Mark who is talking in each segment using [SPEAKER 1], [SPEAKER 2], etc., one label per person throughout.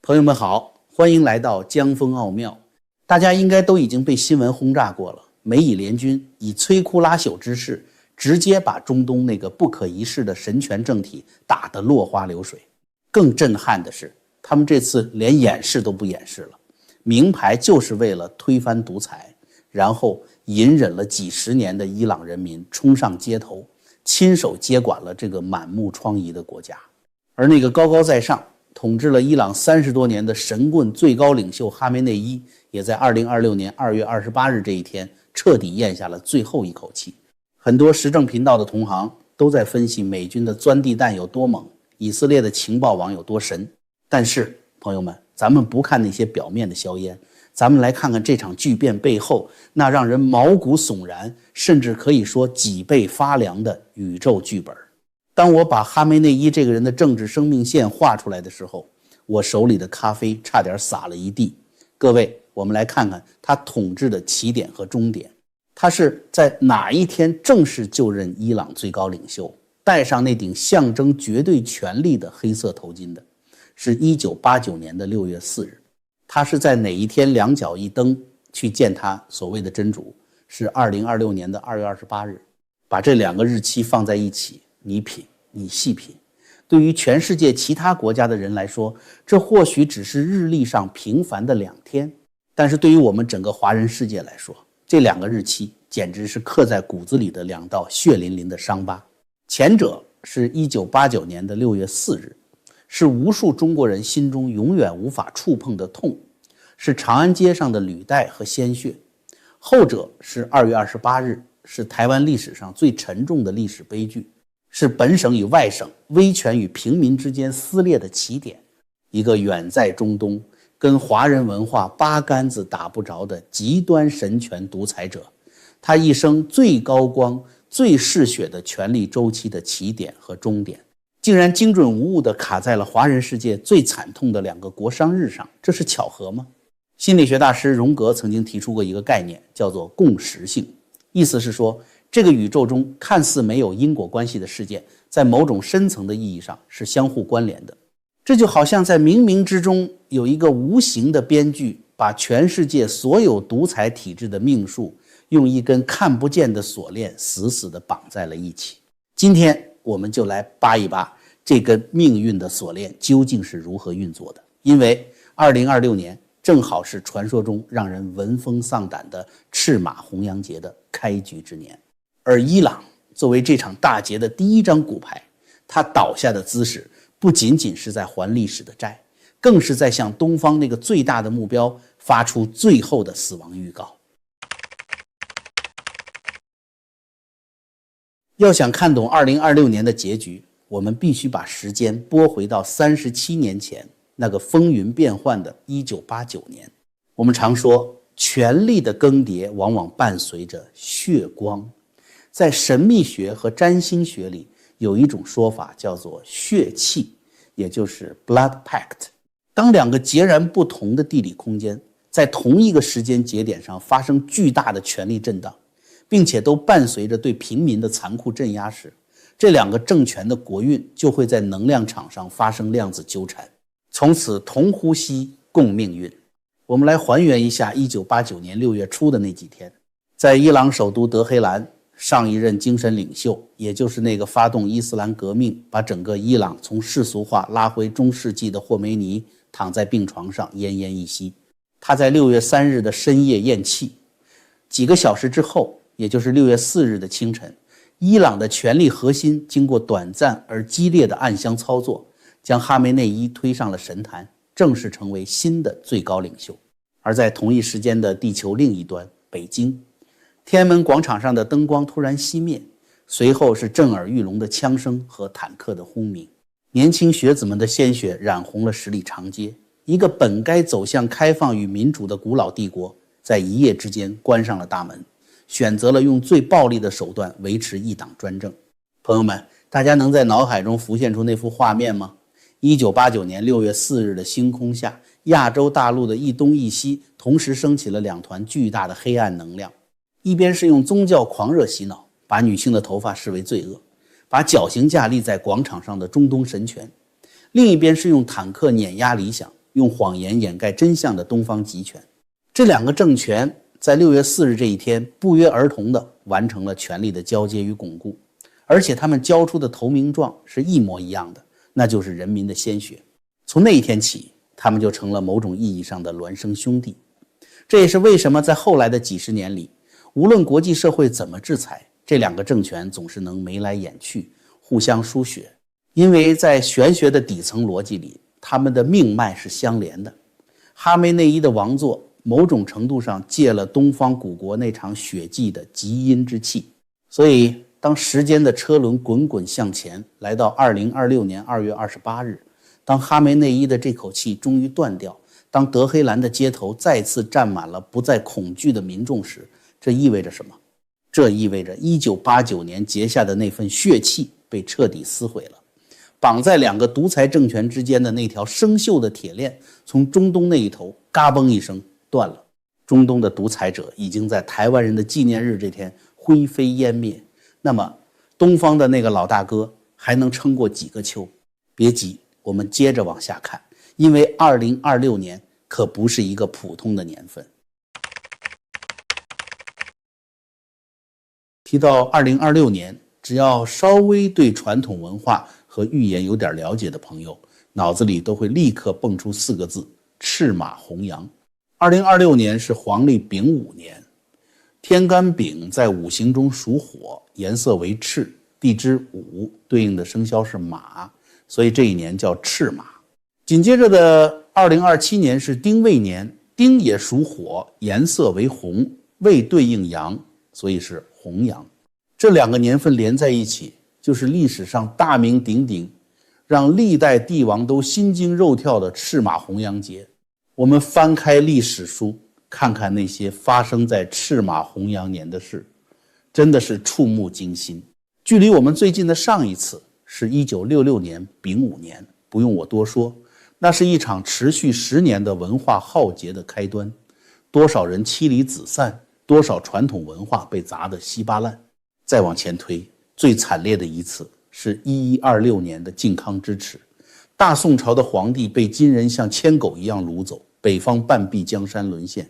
[SPEAKER 1] 朋友们好，欢迎来到江风奥妙。大家应该都已经被新闻轰炸过了，美以联军以摧枯拉朽之势，直接把中东那个不可一世的神权政体打得落花流水。更震撼的是，他们这次连掩饰都不掩饰了，明牌就是为了推翻独裁，然后隐忍了几十年的伊朗人民冲上街头，亲手接管了这个满目疮痍的国家。而那个高高在上统治了伊朗30多年的神棍最高领袖哈梅内伊，也在2026年2月28日这一天彻底咽下了最后一口气。很多时政频道的同行都在分析美军的钻地弹有多猛，以色列的情报网有多神。但是朋友们，咱们不看那些表面的硝烟，咱们来看看这场巨变背后那让人毛骨悚然，甚至可以说脊背发凉的宇宙剧本。当我把哈梅内伊这个人的政治生命线画出来的时候，我手里的咖啡差点洒了一地。各位，我们来看看他统治的起点和终点。他是在哪一天正式就任伊朗最高领袖，戴上那顶象征绝对权力的黑色头巾的？是1989年的6月4日。他是在哪一天两脚一蹬去见他所谓的真主？是2026年的2月28日。把这两个日期放在一起，你品，你细品。对于全世界其他国家的人来说，这或许只是日历上平凡的2天，但是对于我们整个华人世界来说，这两个日期简直是刻在骨子里的2道血淋淋的伤疤。前者是1989年的6月4日，是无数中国人心中永远无法触碰的痛，是长安街上的履带和鲜血。后者是2月28日，是台湾历史上最沉重的历史悲剧，是本省与外省、威权与平民之间撕裂的起点。一个远在中东，跟华人文化八竿子打不着的极端神权独裁者，他一生最高光、最嗜血的权力周期的起点和终点，竟然精准无误地卡在了华人世界最惨痛的2个国殇日上，这是巧合吗？心理学大师荣格曾经提出过一个概念，叫做共识性，意思是说，这个宇宙中看似没有因果关系的事件，在某种深层的意义上是相互关联的。这就好像在冥冥之中有一个无形的编剧，把全世界所有独裁体制的命数用一根看不见的锁链死死地绑在了一起。今天我们就来扒一扒这根命运的锁链究竟是如何运作的。因为2026年正好是传说中让人闻风丧胆的赤马红羊节的开局之年。而伊朗作为这场大劫的第一张骨牌，它倒下的姿势不仅仅是在还历史的债，更是在向东方那个最大的目标发出最后的死亡预告。要想看懂2026年的结局，我们必须把时间拨回到37年前那个风云变幻的1989年。我们常说，权力的更迭往往伴随着血光。在神秘学和占星学里，有一种说法叫做血契，也就是 blood pact。 当2个截然不同的地理空间在同一个时间节点上发生巨大的权力震荡，并且都伴随着对平民的残酷镇压时，这2个政权的国运就会在能量场上发生量子纠缠，从此同呼吸共命运。我们来还原一下1989年6月初的那几天。在伊朗首都德黑兰，上一任精神领袖，也就是那个发动伊斯兰革命，把整个伊朗从世俗化拉回中世纪的霍梅尼，躺在病床上奄奄一息。他在6月3日的深夜咽气。几个小时之后，也就是6月4日的清晨，伊朗的权力核心经过短暂而激烈的暗箱操作，将哈梅内伊推上了神坛，正式成为新的最高领袖。而在同一时间的地球另一端，北京，天安门广场上的灯光突然熄灭，随后是震耳欲聋的枪声和坦克的轰鸣。年轻学子们的鲜血染红了十里长街。一个本该走向开放与民主的古老帝国，在一夜之间关上了大门，选择了用最暴力的手段维持一党专政。朋友们，大家能在脑海中浮现出那幅画面吗？1989年6月4日的星空下，亚洲大陆的一东一西同时升起了2团巨大的黑暗能量。一边是用宗教狂热洗脑，把女性的头发视为罪恶，把绞刑架立在广场上的中东神权；另一边是用坦克碾压理想，用谎言掩盖真相的东方集权。这两个政权在6月4日这一天不约而同地完成了权力的交接与巩固，而且他们交出的投名状是一模一样的，那就是人民的鲜血。从那一天起，他们就成了某种意义上的孪生兄弟。这也是为什么在后来的几十年里，无论国际社会怎么制裁，这两个政权总是能眉来眼去，互相输血。因为在玄学的底层逻辑里，他们的命脉是相连的。哈梅内伊的王座某种程度上借了东方古国那场血祭的极阴之气，所以当时间的车轮滚滚向前，来到2026年2月28日，当哈梅内伊的这口气终于断掉，当德黑兰的街头再次站满了不再恐惧的民众时，这意味着什么？这意味着1989年结下的那份血气被彻底撕毁了。绑在两个独裁政权之间的那条生锈的铁链，从中东那一头嘎嘣一声断了。中东的独裁者已经在台湾人的纪念日这天灰飞烟灭。那么东方的那个老大哥还能撑过几个秋？别急，我们接着往下看，因为2026年可不是一个普通的年份。提到2026年，只要稍微对传统文化和预言有点了解的朋友，脑子里都会立刻蹦出4个字：赤马红羊。2026年是黄历丙午年，天干丙在五行中属火，颜色为赤，地支午，对应的生肖是马，所以这一年叫赤马。紧接着的2027年是丁未年，丁也属火，颜色为红，未对应阳，所以是红羊。这两个年份连在一起，就是历史上大名鼎鼎，让历代帝王都心惊肉跳的赤马红羊节。我们翻开历史书，看看那些发生在赤马红羊年的事，真的是触目惊心。距离我们最近的上一次是1966年丙午年，不用我多说，那是一场持续10年的文化浩劫的开端，多少人妻离子散，多少传统文化被砸得稀巴烂。再往前推，最惨烈的一次是1126年的靖康之耻，大宋朝的皇帝被金人像牵狗一样掳走，北方半壁江山沦陷。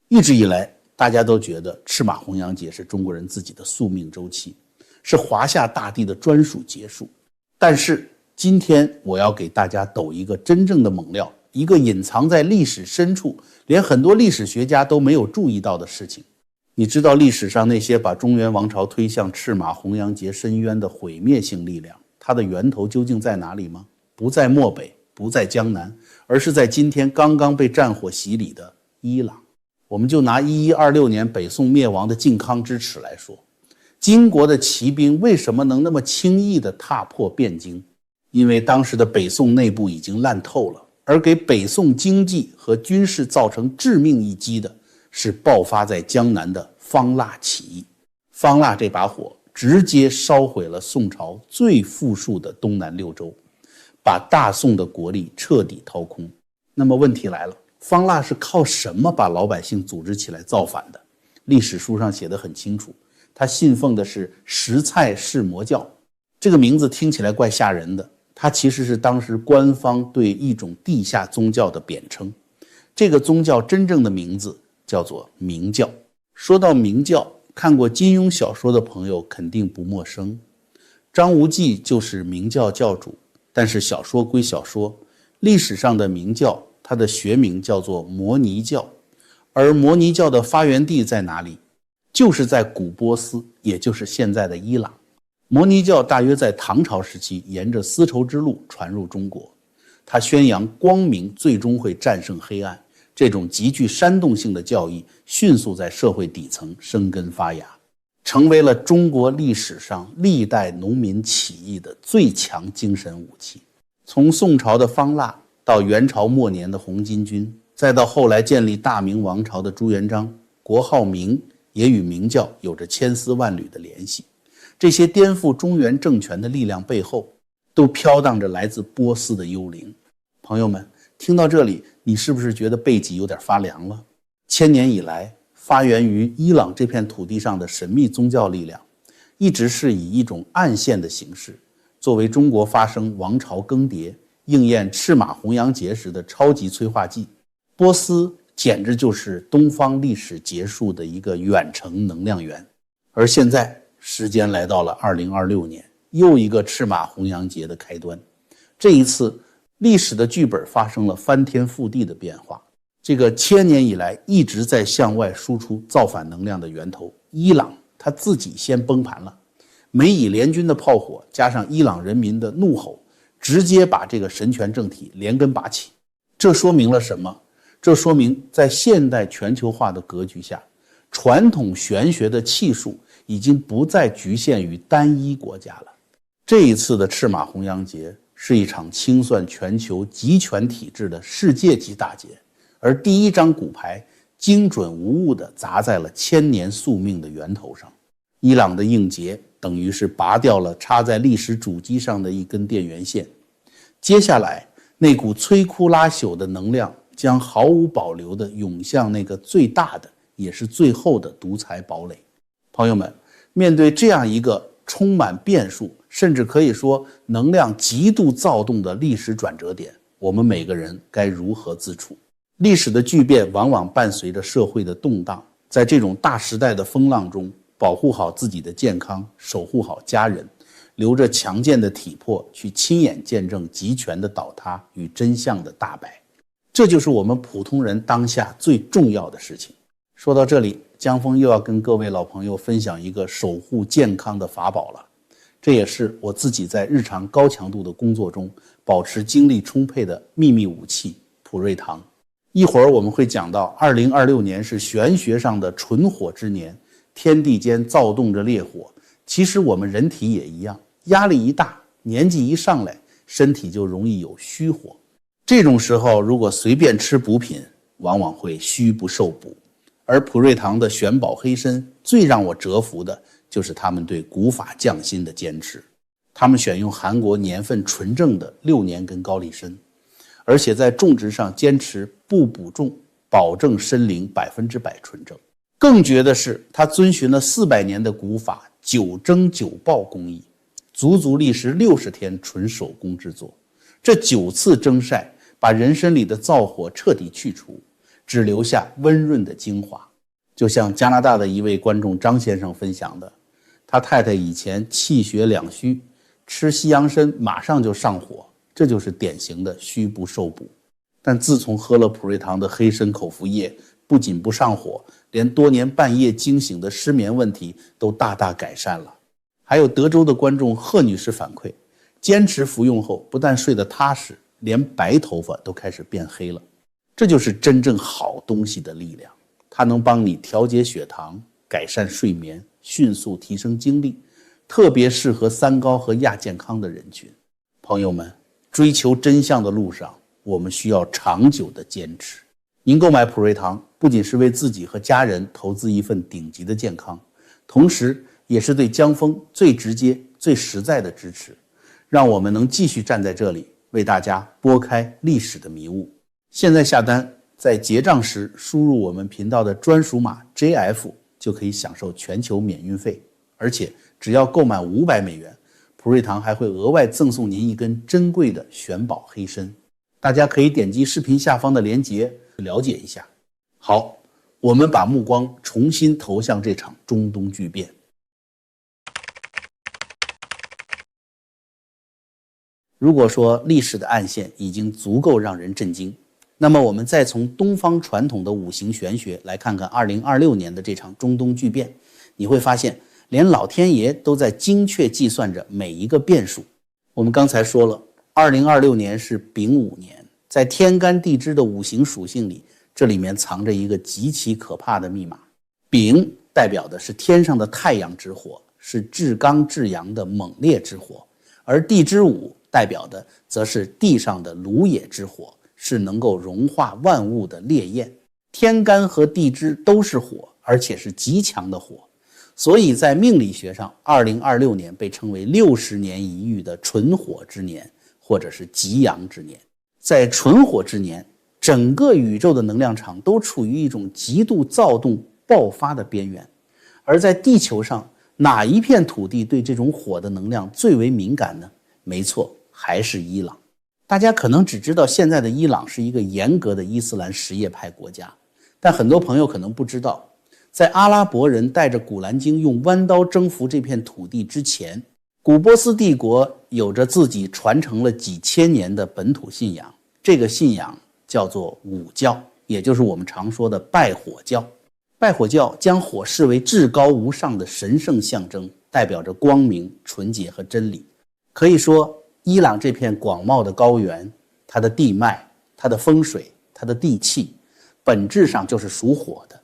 [SPEAKER 1] 一直以来，大家都觉得赤马红羊节是中国人自己的宿命周期，是华夏大地的专属结束。但是今天我要给大家抖一个真正的猛料，一个隐藏在历史深处，连很多历史学家都没有注意到的事情。你知道历史上那些把中原王朝推向赤马红羊节深渊的毁灭性力量，它的源头究竟在哪里吗？不在漠北，不在江南，而是在今天刚刚被战火洗礼的伊朗。我们就拿1126年北宋灭亡的靖康之耻来说，金国的骑兵为什么能那么轻易地踏破汴京？因为当时的北宋内部已经烂透了，而给北宋经济和军事造成致命一击的是爆发在江南的方腊起义。方腊这把火直接烧毁了宋朝最富庶的东南6州，把大宋的国力彻底掏空。那么问题来了，方腊是靠什么把老百姓组织起来造反的？历史书上写得很清楚，他信奉的是什菜释魔教。这个名字听起来怪吓人的，它其实是当时官方对一种地下宗教的贬称。这个宗教真正的名字叫做明教。说到明教，看过金庸小说的朋友肯定不陌生，张无忌就是明教教主。但是小说归小说，历史上的明教它的学名叫做摩尼教，而摩尼教的发源地在哪里？就是在古波斯，也就是现在的伊朗。摩尼教大约在唐朝时期沿着丝绸之路传入中国，它宣扬光明最终会战胜黑暗，这种极具煽动性的教义迅速在社会底层生根发芽，成为了中国历史上历代农民起义的最强精神武器。从宋朝的方腊到元朝末年的红巾军，再到后来建立大明王朝的朱元璋，国号明也与明教有着千丝万缕的联系。这些颠覆中原政权的力量背后，都飘荡着来自波斯的幽灵。朋友们，听到这里，你是不是觉得背脊有点发凉了？1000年以来，发源于伊朗这片土地上的神秘宗教力量，一直是以一种暗线的形式，作为中国发生王朝更迭应验赤马红阳节时的超级催化剂。波斯简直就是东方历史结束的一个远程能量源。而现在时间来到了2026年，又一个赤马红阳节的开端。这一次历史的剧本发生了翻天覆地的变化。这个千年以来一直在向外输出造反能量的源头伊朗，他自己先崩盘了。美以联军的炮火加上伊朗人民的怒吼，直接把这个神权政体连根拔起。这说明了什么？这说明在现代全球化的格局下，传统玄学的气数已经不再局限于单一国家了。这一次的赤马红阳节是一场清算全球集权体制的世界级大节，而第一张骨牌精准无误地砸在了千年宿命的源头上。伊朗的应节等于是拔掉了插在历史主机上的一根电源线，接下来那股摧枯拉朽的能量将毫无保留地涌向那个最大的也是最后的独裁堡垒。朋友们，面对这样一个充满变数，甚至可以说能量极度躁动的历史转折点，我们每个人该如何自处？历史的巨变往往伴随着社会的动荡，在这种大时代的风浪中，保护好自己的健康，守护好家人，留着强健的体魄去亲眼见证集权的倒塌与真相的大白。这就是我们普通人当下最重要的事情。说到这里，江峰又要跟各位老朋友分享一个守护健康的法宝了。这也是我自己在日常高强度的工作中保持精力充沛的秘密武器——普瑞堂。一会儿我们会讲到2026年是玄学上的纯火之年，天地间躁动着烈火。其实我们人体也一样，压力一大，年纪一上来，身体就容易有虚火。这种时候如果随便吃补品，往往会虚不受补。而普瑞堂的玄宝黑参最让我折服的就是他们对古法匠心的坚持。他们选用韩国年份纯正的6年根高丽参，而且在种植上坚持不补种，保证参龄100%纯正。更绝的是，他遵循了400年的古法9蒸9爆工艺，足足历时60天纯手工制作。这9次蒸晒把人参里的燥火彻底去除，只留下温润的精华。就像加拿大的一位观众张先生分享的，他太太以前气血两虚，吃西洋参马上就上火，这就是典型的虚不受补。但自从喝了普瑞堂的黑参口服液，不仅不上火，连多年半夜惊醒的失眠问题都大大改善了。还有德州的观众贺女士反馈，坚持服用后不但睡得踏实，连白头发都开始变黑了。这就是真正好东西的力量，它能帮你调节血糖，改善睡眠，迅速提升精力，特别适合三高和亚健康的人群。朋友们，追求真相的路上，我们需要长久的坚持。您购买普瑞堂不仅是为自己和家人投资一份顶级的健康，同时也是对江峰最直接最实在的支持，让我们能继续站在这里为大家拨开历史的迷雾。现在下单，在结账时输入我们频道的专属码 JF 就可以享受全球免运费，而且只要购买500美元，普瑞堂还会额外赠送您一根珍贵的玄宝黑参。大家可以点击视频下方的链接了解一下。好，我们把目光重新投向这场中东巨变。如果说历史的暗线已经足够让人震惊，那么我们再从东方传统的五行玄学来看看2026年的这场中东巨变，你会发现连老天爷都在精确计算着每一个变数。我们刚才说了，2026年是丙午年，在天干地支的五行属性里，这里面藏着一个极其可怕的密码。丙代表的是天上的太阳之火，是至刚至阳的猛烈之火，而地支午代表的则是地上的炉野之火，是能够融化万物的烈焰。天干和地支都是火，而且是极强的火，所以在命理学上，2026年被称为60年一遇的纯火之年，或者是极阳之年。在纯火之年，整个宇宙的能量场都处于一种极度躁动爆发的边缘。而在地球上，哪一片土地对这种火的能量最为敏感呢？没错，还是伊朗。大家可能只知道现在的伊朗是一个严格的伊斯兰什叶派国家，但很多朋友可能不知道，在阿拉伯人带着古兰经用弯刀征服这片土地之前，古波斯帝国有着自己传承了几千年的本土信仰，这个信仰叫做武教，也就是我们常说的拜火教。拜火教将火视为至高无上的神圣象征，代表着光明、纯洁和真理。可以说，伊朗这片广袤的高原，它的地脉、它的风水、它的地气，本质上就是属火的。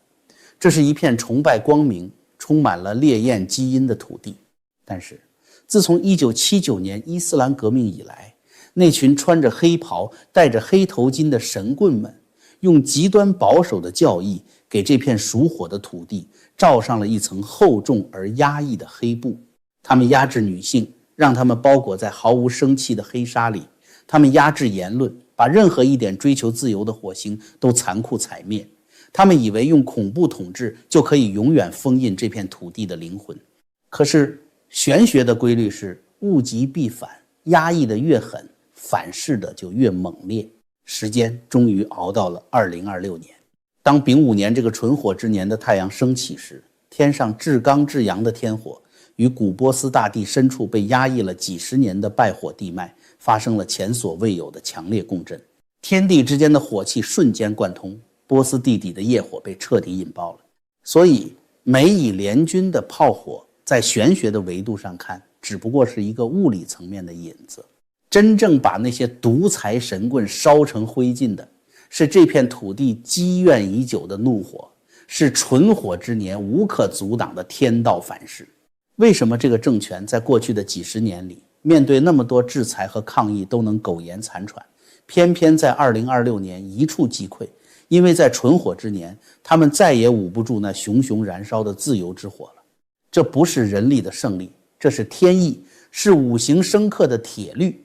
[SPEAKER 1] 这是一片崇拜光明、充满了烈焰基因的土地。但是，自从1979年伊斯兰革命以来，那群穿着黑袍、戴着黑头巾的神棍们，用极端保守的教义给这片属火的土地罩上了一层厚重而压抑的黑布。他们压制女性，让他们包裹在毫无生气的黑纱里；他们压制言论，把任何一点追求自由的火星都残酷踩灭。他们以为用恐怖统治就可以永远封印这片土地的灵魂。可是玄学的规律是物极必反，压抑的越狠，反噬的就越猛烈。时间终于熬到了2026年。当丙午年这个纯火之年的太阳升起时，天上至刚至阳的天火与古波斯大地深处被压抑了几十年的拜火地脉发生了前所未有的强烈共振，天地之间的火气瞬间贯通，波斯地底的业火被彻底引爆了。所以美以联军的炮火在玄学的维度上看，只不过是一个物理层面的引子。真正把那些独裁神棍烧成灰烬的，是这片土地积怨已久的怒火，是纯火之年无可阻挡的天道反噬。为什么这个政权在过去的几十年里，面对那么多制裁和抗议都能苟延残喘，偏偏在2026年一触即溃？因为在纯火之年，他们再也捂不住那熊熊燃烧的自由之火了。这不是人力的胜利，这是天意，是五行生克的铁律。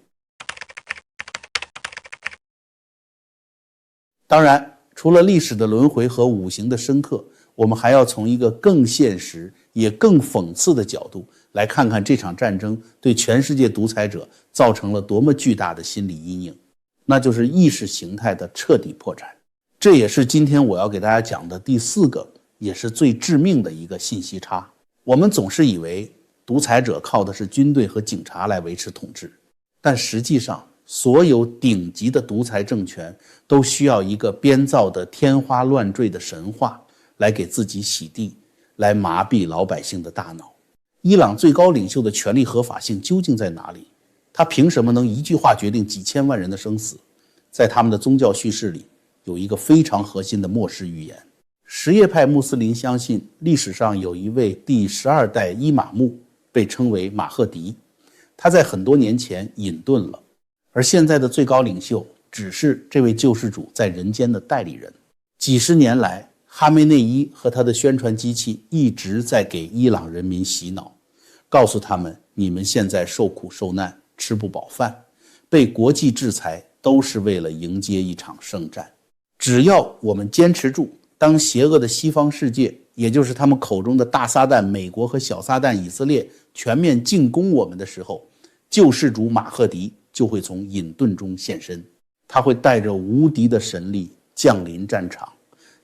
[SPEAKER 1] 当然，除了历史的轮回和五行的深刻，我们还要从一个更现实也更讽刺的角度来看看这场战争对全世界独裁者造成了多么巨大的心理阴影，那就是意识形态的彻底破产。这也是今天我要给大家讲的第4个，也是最致命的一个信息差。我们总是以为独裁者靠的是军队和警察来维持统治，但实际上所有顶级的独裁政权都需要一个编造的天花乱坠的神话来给自己洗地，来麻痹老百姓的大脑。伊朗最高领袖的权力合法性究竟在哪里？他凭什么能一句话决定几千万人的生死？在他们的宗教叙事里，有一个非常核心的末世预言。什叶派穆斯林相信，历史上有一位第12代伊玛目，被称为马赫迪，他在很多年前隐遁了，而现在的最高领袖只是这位救世主在人间的代理人。几十年来，哈梅内伊和他的宣传机器一直在给伊朗人民洗脑，告诉他们，你们现在受苦受难，吃不饱饭，被国际制裁，都是为了迎接一场圣战。只要我们坚持住，当邪恶的西方世界，也就是他们口中的大撒旦美国和小撒旦以色列全面进攻我们的时候，救世主马赫迪就会从隐遁中现身。他会带着无敌的神力降临战场，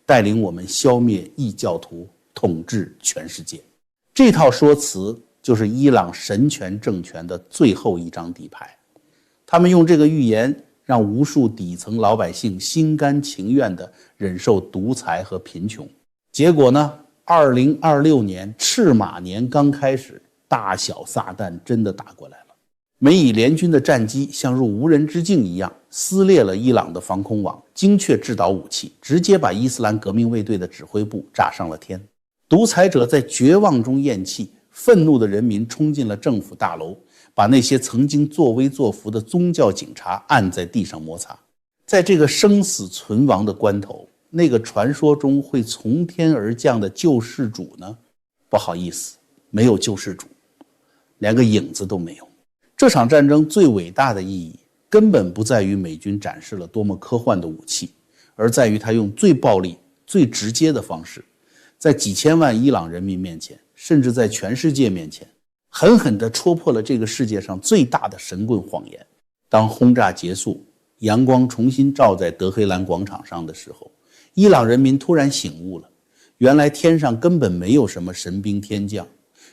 [SPEAKER 1] 带领我们消灭异教徒，统治全世界。这套说辞就是伊朗神权政权的最后一张底牌。他们用这个预言让无数底层老百姓心甘情愿地忍受独裁和贫穷。结果呢，2026年赤马年刚开始，大小撒旦真的打过来了。美以联军的战机像入无人之境一样，撕裂了伊朗的防空网，精确制导武器，直接把伊斯兰革命卫队的指挥部炸上了天。独裁者在绝望中咽气，愤怒的人民冲进了政府大楼，把那些曾经作威作福的宗教警察按在地上摩擦。在这个生死存亡的关头，那个传说中会从天而降的救世主呢？不好意思，没有救世主，连个影子都没有。这场战争最伟大的意义根本不在于美军展示了多么科幻的武器，而在于他用最暴力、最直接的方式，在几千万伊朗人民面前，甚至在全世界面前，狠狠地戳破了这个世界上最大的神棍谎言。当轰炸结束，阳光重新照在德黑兰广场上的时候，伊朗人民突然醒悟了，原来天上根本没有什么神兵天将，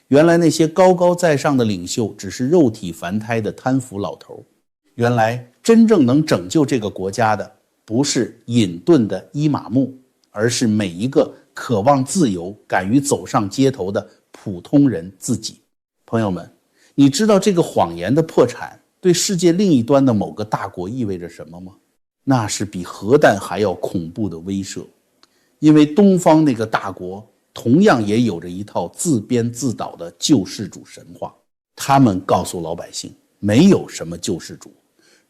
[SPEAKER 1] 原来那些高高在上的领袖只是肉体凡胎的贪腐老头，原来真正能拯救这个国家的不是隐遁的伊玛目，而是每一个渴望自由、敢于走上街头的普通人自己。朋友们，你知道这个谎言的破产对世界另一端的某个大国意味着什么吗？那是比核弹还要恐怖的威慑。因为东方那个大国同样也有着一套自编自导的救世主神话，他们告诉老百姓，没有什么救世主，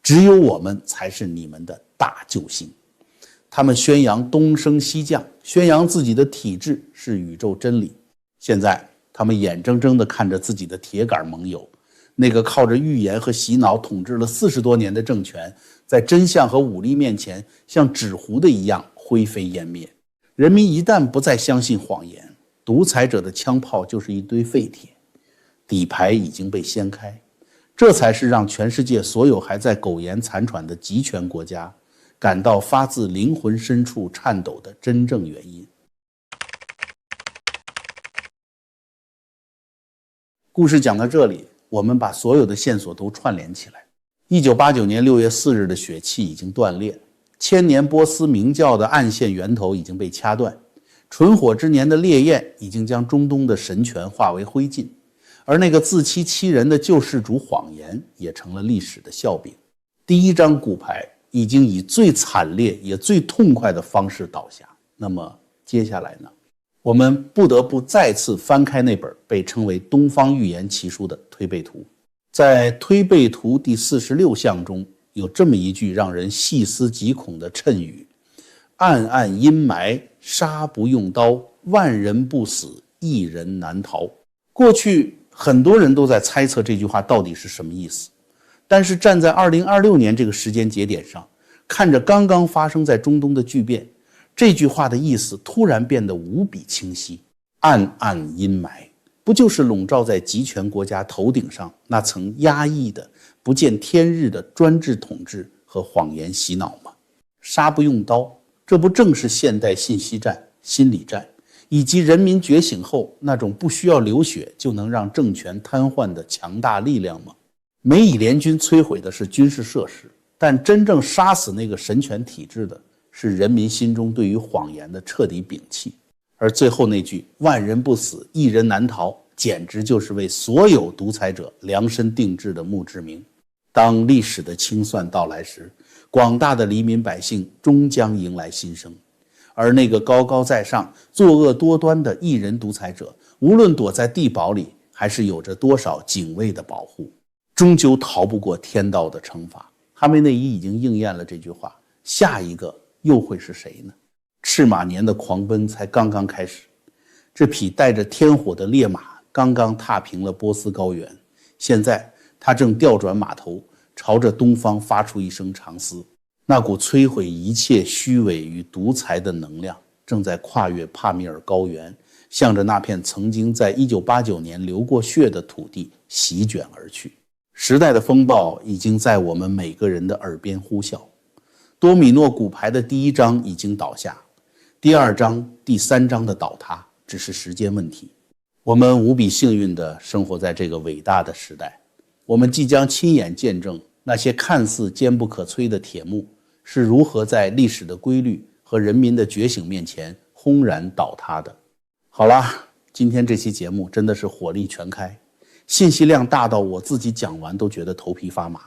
[SPEAKER 1] 只有我们才是你们的大救星。他们宣扬东升西降，宣扬自己的体制是宇宙真理。现在他们眼睁睁地看着自己的铁杆盟友，那个靠着预言和洗脑统治了40多年的政权，在真相和武力面前像纸糊的一样灰飞烟灭。人民一旦不再相信谎言，独裁者的枪炮就是一堆废铁，底牌已经被掀开，这才是让全世界所有还在苟延残喘的集权国家感到发自灵魂深处颤抖的真正原因。故事讲到这里，我们把所有的线索都串联起来。1989年6月4日的血气已经断裂，千年波斯明教的暗线源头已经被掐断，纯火之年的烈焰已经将中东的神权化为灰烬，而那个自欺欺人的救世主谎言也成了历史的笑柄。第一张骨牌已经以最惨烈也最痛快的方式倒下，那么接下来呢？我们不得不再次翻开那本被称为东方预言奇书的推背图。在推背图第46项中，有这么一句让人细思极恐的谶语：暗暗阴霾，杀不用刀，万人不死，一人难逃。过去很多人都在猜测这句话到底是什么意思，但是站在2026年这个时间节点上，看着刚刚发生在中东的巨变，这句话的意思突然变得无比清晰。暗暗阴霾，不就是笼罩在集权国家头顶上那层压抑的不见天日的专制统治和谎言洗脑吗？杀不用刀，这不正是现代信息战、心理战以及人民觉醒后那种不需要流血就能让政权瘫痪的强大力量吗？美以联军摧毁的是军事设施，但真正杀死那个神权体制的是人民心中对于谎言的彻底摒弃。而最后那句万人不死，一人难逃，简直就是为所有独裁者量身定制的墓志铭。当历史的清算到来时，广大的黎民百姓终将迎来新生，而那个高高在上、作恶多端的一人独裁者，无论躲在地堡里，还是有着多少警卫的保护，终究逃不过天道的惩罚。哈梅内伊已经应验了这句话，下一个又会是谁呢？赤马年的狂奔才刚刚开始，这匹带着天火的烈马刚刚踏平了波斯高原，现在它正调转马头，朝着东方发出一声长嘶。那股摧毁一切虚伪与独裁的能量正在跨越帕米尔高原，向着那片曾经在1989年流过血的土地席卷而去。时代的风暴已经在我们每个人的耳边呼啸。多米诺骨牌的第一张已经倒下，第二张、第三张的倒塌只是时间问题。我们无比幸运地生活在这个伟大的时代，我们即将亲眼见证那些看似坚不可摧的铁幕是如何在历史的规律和人民的觉醒面前轰然倒塌的。好啦，今天这期节目真的是火力全开，信息量大到我自己讲完都觉得头皮发麻。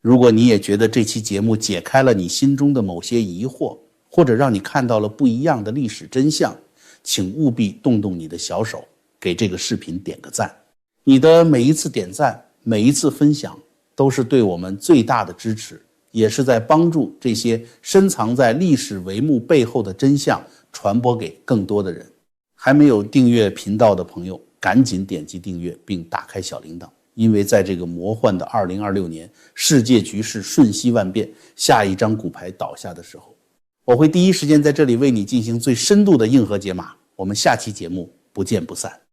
[SPEAKER 1] 如果你也觉得这期节目解开了你心中的某些疑惑，或者让你看到了不一样的历史真相，请务必动动你的小手，给这个视频点个赞。你的每一次点赞，每一次分享，都是对我们最大的支持，也是在帮助这些深藏在历史帷幕背后的真相传播给更多的人。还没有订阅频道的朋友，赶紧点击订阅并打开小铃铛，因为在这个魔幻的2026年，世界局势瞬息万变，下一张骨牌倒下的时候，我会第一时间在这里为你进行最深度的硬核解码。我们下期节目不见不散。